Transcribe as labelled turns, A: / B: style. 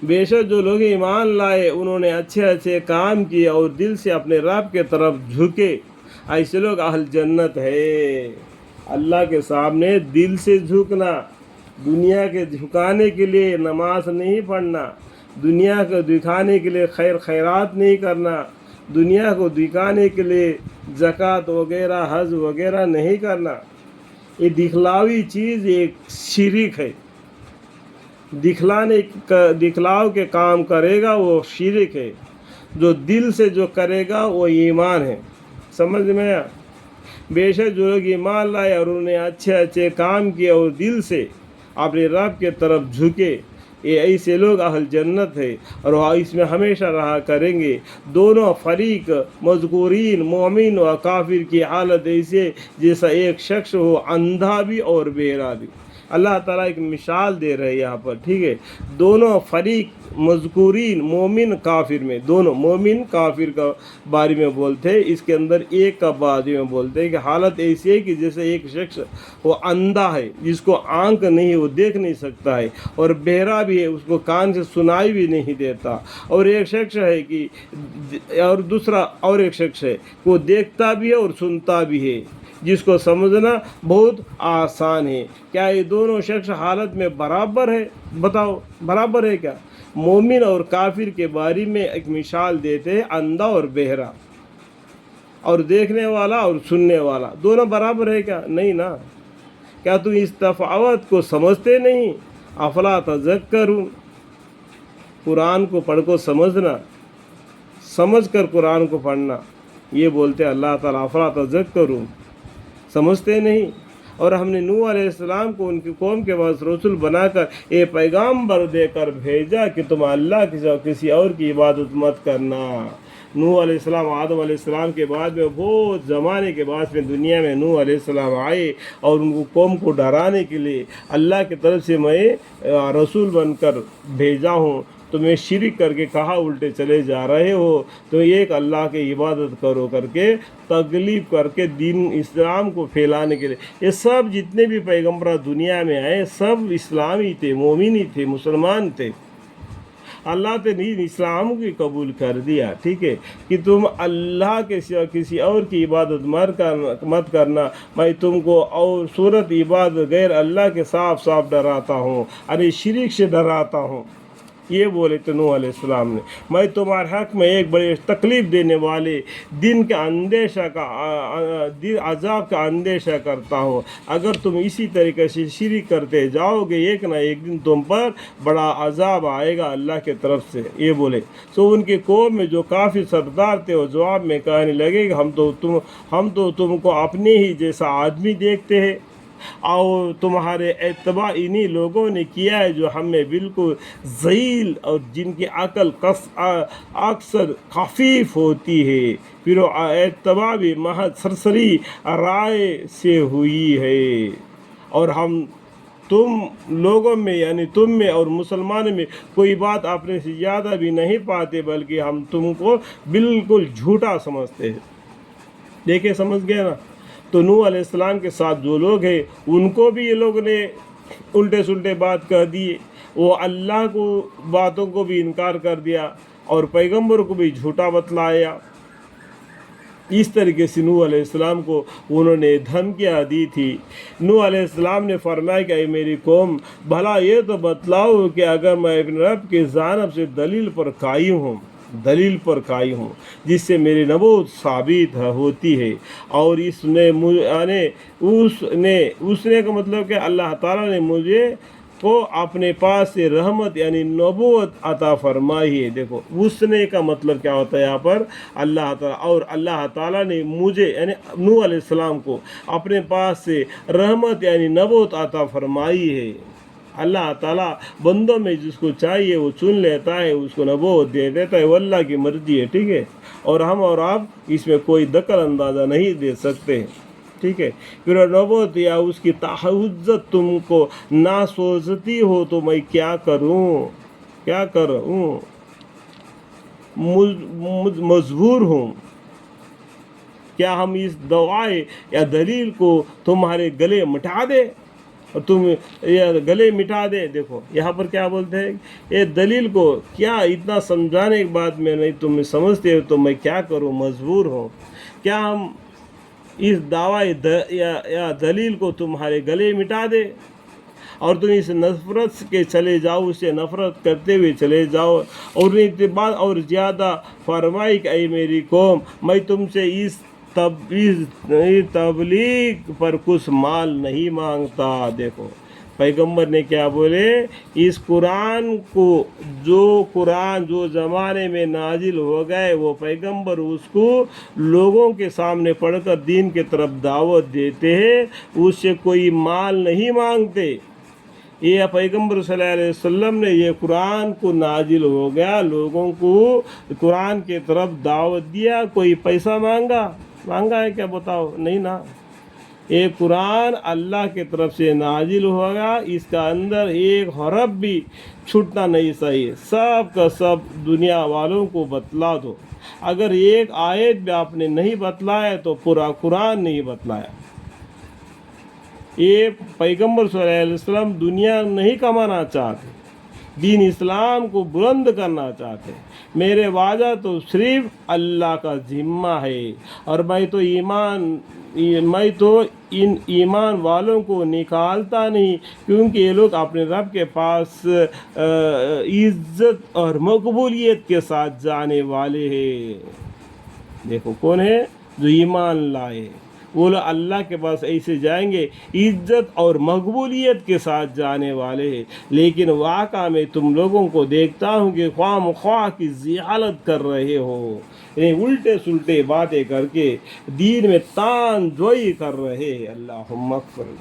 A: بے شک جو لوگ ایمان لائے انہوں نے اچھے اچھے کام کیے اور دل سے اپنے رب کے طرف جھکے، ایسے لوگ اہل جنت ہے۔ اللہ کے سامنے دل سے جھکنا، دنیا کے جھکانے کے لیے نماز نہیں پڑھنا، دنیا کو دکھانے کے لیے خیر خیرات نہیں کرنا، دنیا کو دکھانے کے لیے زکوٰۃ وغیرہ حج وغیرہ نہیں کرنا، یہ دکھلاوی چیز ایک شرک ہے۔ دکھلاؤ کے کام کرے گا وہ شرک ہے، جو دل سے جو کرے گا وہ ایمان ہے۔ سمجھ میں آیا؟ بے شک جو لوگ ایمان لائے اور انہوں نے اچھے اچھے کام کیے اور دل سے اپنے رب کے طرف جھکے، یہ ایسے لوگ اہل جنت ہے اور وہ اس میں ہمیشہ رہا کریں گے۔ دونوں فریق مذکورین مومن و کافر کی حالت ایسے جیسا ایک شخص ہو اندھا بھی اور بہرا بھی۔ اللہ تعالیٰ ایک مثال دے رہے ہیں یہاں پر، ٹھیک ہے؟ دونوں فریق مذکورین مومن کافر میں، دونوں مومن کافر کا بارے میں بولتے ہیں، اس کے اندر ایک کا بارے میں بولتے ہیں کہ حالت ایسی ہے کہ جیسے ایک شخص وہ اندھا ہے، جس کو آنکھ نہیں، وہ دیکھ نہیں سکتا ہے، اور بہرا بھی ہے، اس کو کان سے سنائی بھی نہیں دیتا، اور ایک شخص ہے کہ اور دوسرا اور ایک شخص ہے وہ دیکھتا بھی ہے اور سنتا بھی ہے، جس کو سمجھنا بہت آسان ہے۔ کیا یہ دونوں شخص حالت میں برابر ہے؟ بتاؤ، برابر ہے کیا؟ مومن اور کافر کے بارے میں ایک مثال دیتے ہیں، اندھا اور بہرا، اور دیکھنے والا اور سننے والا، دونوں برابر ہے کیا؟ نہیں نا۔ کیا تم اس تفاوت کو سمجھتے نہیں؟ افلا تذکرون، قرآن کو پڑھ کو سمجھنا، سمجھ کر قرآن کو پڑھنا، یہ بولتے اللہ تعالیٰ افلا تذکرون، سمجھتے نہیں؟ اور ہم نے نوح علیہ السلام کو ان کی قوم کے پاس رسول بنا کر یہ پیغامبر دے کر بھیجا کہ تم اللہ کی سوا کسی اور کی عبادت مت کرنا۔ نوح علیہ السلام آدم علیہ السلام کے بعد میں بہت زمانے کے بعد میں دنیا میں نوح علیہ السلام آئے، اور ان کو قوم کو ڈرانے کے لیے اللہ کی طرف سے میں رسول بن کر بھیجا ہوں، تمہیں شرک کر کے کہاں الٹے چلے جا رہے ہو، تو ایک اللہ کی عبادت کرو کر کے تکلیف کر کے دین اسلام کو پھیلانے کے لیے یہ سب جتنے بھی پیغمبر دنیا میں آئے سب اسلامی تھے، مومنی تھے، مسلمان تھے۔ اللہ نے دین اسلام کی قبول کر دیا، ٹھیک ہے، کہ تم اللہ کے سوا کسی اور کی عبادت مت کرنا، میں تم کو اور صورت عبادت غیر اللہ کے صاف صاف ڈراتا ہوں، ارے شرک سے ڈراتا ہوں۔ یہ بولے تو نوح علیہ السلام نے، میں تمہارے حق میں ایک بڑے تکلیف دینے والے دن کا اندیشہ عذاب کا اندیشہ کرتا ہوں، اگر تم اسی طریقے سے شرک کرتے جاؤ گے ایک نہ ایک دن تم پر بڑا عذاب آئے گا اللہ کے طرف سے، یہ بولے۔ ان کی قوم میں جو کافی سردار تھے وہ جواب میں کہنے لگے کہ ہم تو تم کو اپنے ہی جیسا آدمی دیکھتے ہیں، اور تمہارے اتباع انہی لوگوں نے کیا ہے جو ہمیں بالکل ذلیل اور جن کی عقل اکثر خفیف ہوتی ہے، پھر وہ اتباع بھی محض سرسری رائے سے ہوئی ہے، اور ہم تم لوگوں میں یعنی تم میں اور مسلمانوں میں کوئی بات اپنے سے زیادہ بھی نہیں پاتے، بلکہ ہم تم کو بالکل جھوٹا سمجھتے ہیں۔ دیکھیں، سمجھ گئے نا؟ تو نوح علیہ السلام کے ساتھ جو لوگ ہیں ان کو بھی یہ لوگ نے الٹے سلٹے بات کہہ دیے، وہ اللہ کو باتوں کو بھی انکار کر دیا اور پیغمبر کو بھی جھوٹا بتلایا۔ اس طریقے سے نوح علیہ السلام کو انہوں نے دھمکیاں دی تھی۔ نوح علیہ السلام نے فرمایا کہ اے میری قوم، بھلا یہ تو بتلاؤ کہ اگر میں اپنے رب کی جانب سے دلیل پر قائم ہوں جس سے میری نبوت ثابت ہوتی ہے، اور اس نے کا مطلب کہ اللہ تعالیٰ نے مجھے کو اپنے پاس سے رحمت یعنی نبوت عطا فرمائی ہے۔ دیکھو اس نے کا مطلب کیا ہوتا ہے یہاں پر، اللہ تعالیٰ، اور اللہ تعالیٰ نے مجھے یعنی نوح علیہ السلام کو اپنے پاس سے رحمت یعنی نبوت عطا فرمائی ہے۔ اللہ تعالیٰ بندوں میں جس کو چاہیے وہ چن لیتا ہے، اس کو نبوت دے دیتا ہے، وہ اللہ کی مرضی ہے، ٹھیک ہے، اور ہم اور آپ اس میں کوئی دخل اندازہ نہیں دے سکتے، ٹھیک ہے۔ پھر نبوت یا اس کی تحجت تم کو نہ سوچتی ہو تو میں کیا کروں، مجبور ہوں، کیا ہم اس دعائے یا دلیل کو تمہارے گلے مٹا دے؟ اور تم یہ گلے مٹا دے. دیکھو یہاں پر کیا بولتے ہیں, یہ دلیل کو کیا اتنا سمجھانے کے بعد میں نہیں تم سمجھتے ہو تو میں کیا کروں, مجبور ہوں. کیا ہم اس دعوی یا دلیل کو تمہارے گلے مٹا دے اور تم اس نفرت کے چلے جاؤ, اس سے نفرت کرتے ہوئے چلے جاؤ. اور اتباع اور زیادہ فرمائی کہ اے میری قوم, میں تم سے اس تبلیغ پر کچھ مال نہیں مانگتا. دیکھو پیغمبر نے کیا بولے, اس قرآن جو زمانے میں نازل ہو گئے وہ پیغمبر اس کو لوگوں کے سامنے پڑھ کر دین کی طرف دعوت دیتے ہیں, اس سے کوئی مال نہیں مانگتے. یہ پیغمبر صلی اللہ علیہ وسلم نے یہ قرآن کو نازل ہو گیا, لوگوں کو قرآن کے طرف دعوت دیا, کوئی پیسہ مانگا ہے کیا بتاؤ؟ نہیں نا. یہ قرآن اللہ کے طرف سے نازل ہوگا, اس کا اندر ایک حرف بھی چھوٹنا نہیں چاہیے. سب کا سب دنیا والوں کو بتلا دو. اگر ایک آیت بھی آپ نے نہیں بتلایا تو پورا قرآن نہیں بتلایا. یہ پیغمبر صلی اللہ علیہ وسلم دنیا نہیں کمانا چاہتے, دین اسلام کو بلند کرنا چاہتے. میرے وعدہ تو صرف اللہ کا ذمہ ہے, اور میں تو ان ایمان والوں کو نکالتا نہیں, کیونکہ یہ لوگ اپنے رب کے پاس عزت اور مقبولیت کے ساتھ جانے والے ہیں. دیکھو کون ہے جو ایمان لائے, وہ لوگ اللہ کے پاس ایسے جائیں گے عزت اور مقبولیت کے ساتھ جانے والے ہیں. لیکن واقعہ میں تم لوگوں کو دیکھتا ہوں کہ خواہ مخواہ کی جہالت کر رہے ہو, یعنی الٹے سلٹے باتیں کر کے دین میں تان جوئی کر رہے ہیں. اللہم اغفر.